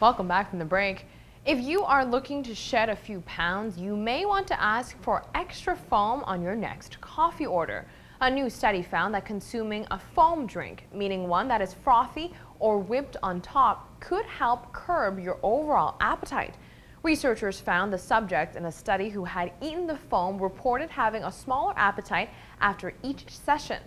Welcome back from the break. If you are looking to shed a few pounds, you may want to ask for extra foam on your next coffee order. A new study found that consuming a foam drink, meaning one that is frothy or whipped on top, could help curb your overall appetite. Researchers found the subjects in a study who had eaten the foam reported having a smaller appetite after each session.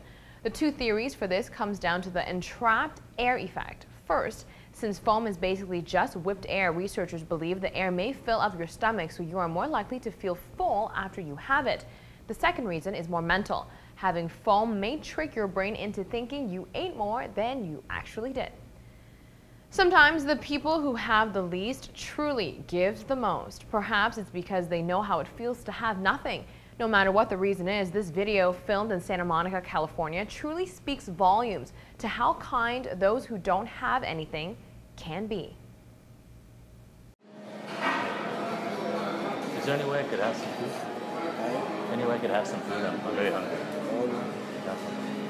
The two theories for this comes down to the entrapped air effect. First, since foam is basically just whipped air, researchers believe the air may fill up your stomach, so you are more likely to feel full after you have it. The second reason is more mental. Having foam may trick your brain into thinking you ate more than you actually did. Sometimes the people who have the least truly give the most. Perhaps it's because they know how it feels to have nothing. No matter what the reason is, this video filmed in Santa Monica, California, truly speaks volumes to how kind those who don't have anything can be. Is there any way I could have some food? Any way I could have some food? I'm very hungry.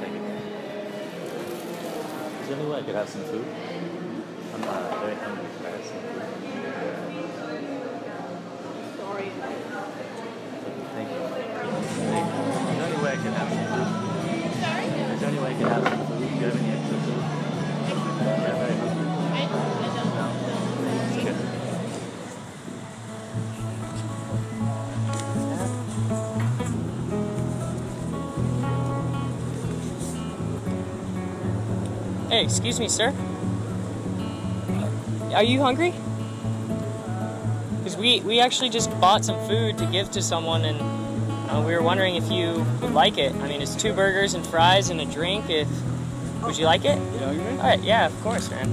Thank you. Is there any way I could have some food? I'm very hungry. Could I have some food? Sorry. Thank you. Is there any way I could have some food? Sorry? Is there any way I could have some food? Do you have any extra food? Yeah, very hungry. I don't know. It's good. Hey, excuse me, sir. Are you hungry? Because we actually just bought some food to give to someone, and we were wondering if you would like it. I mean, it's 2 burgers and fries and a drink. Would you like it? You hungry? All right, yeah, of course, man.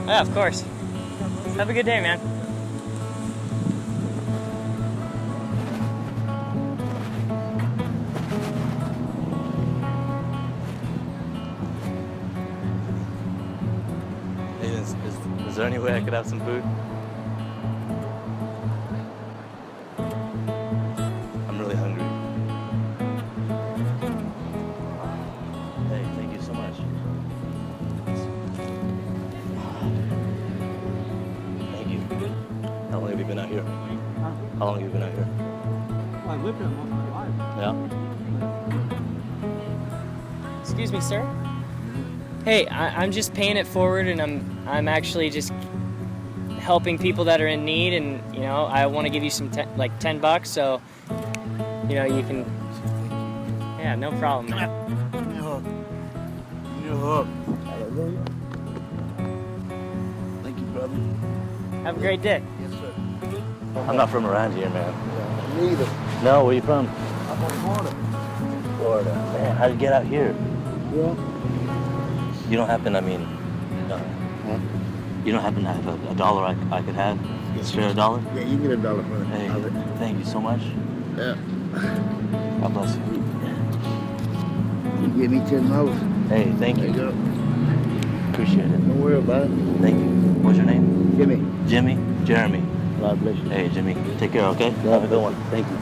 Yeah, of course. Have a good day, man. Hey, is there any way I could have some food? I'm really hungry. Hey, thank you so much. Thank you. How long have you been out here? Huh? How long have you been out here? Well, I lived here most of my life. Yeah? Excuse me, sir. Hey, I'm just paying it forward, and I'm actually just helping people that are in need, and you know, I want to give you some like $10, so you know, you can. Yeah, no problem, man. Give me a hug. Give me a hug. Hallelujah. Thank you, brother. Have a great day. Yes, sir. I'm not from around here, man. Yeah, neither. No, where you from? I'm from Florida. Florida. Man, how'd you get out here? Yeah. You don't happen, I mean, you don't happen to have a dollar I could have? Spare a dollar? Yeah, you can get $1 for it. Hey, thank you so much. Yeah. God bless you. You give me $10. Hey, thank There you you. go. Appreciate it. Don't worry about it. Thank you. What's your name? Jimmy. Jimmy? Jeremy. God bless you. Hey, Jimmy. Take care, okay? Have a good one. Thank you.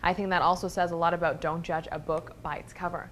I think that also says a lot about don't judge a book by its cover.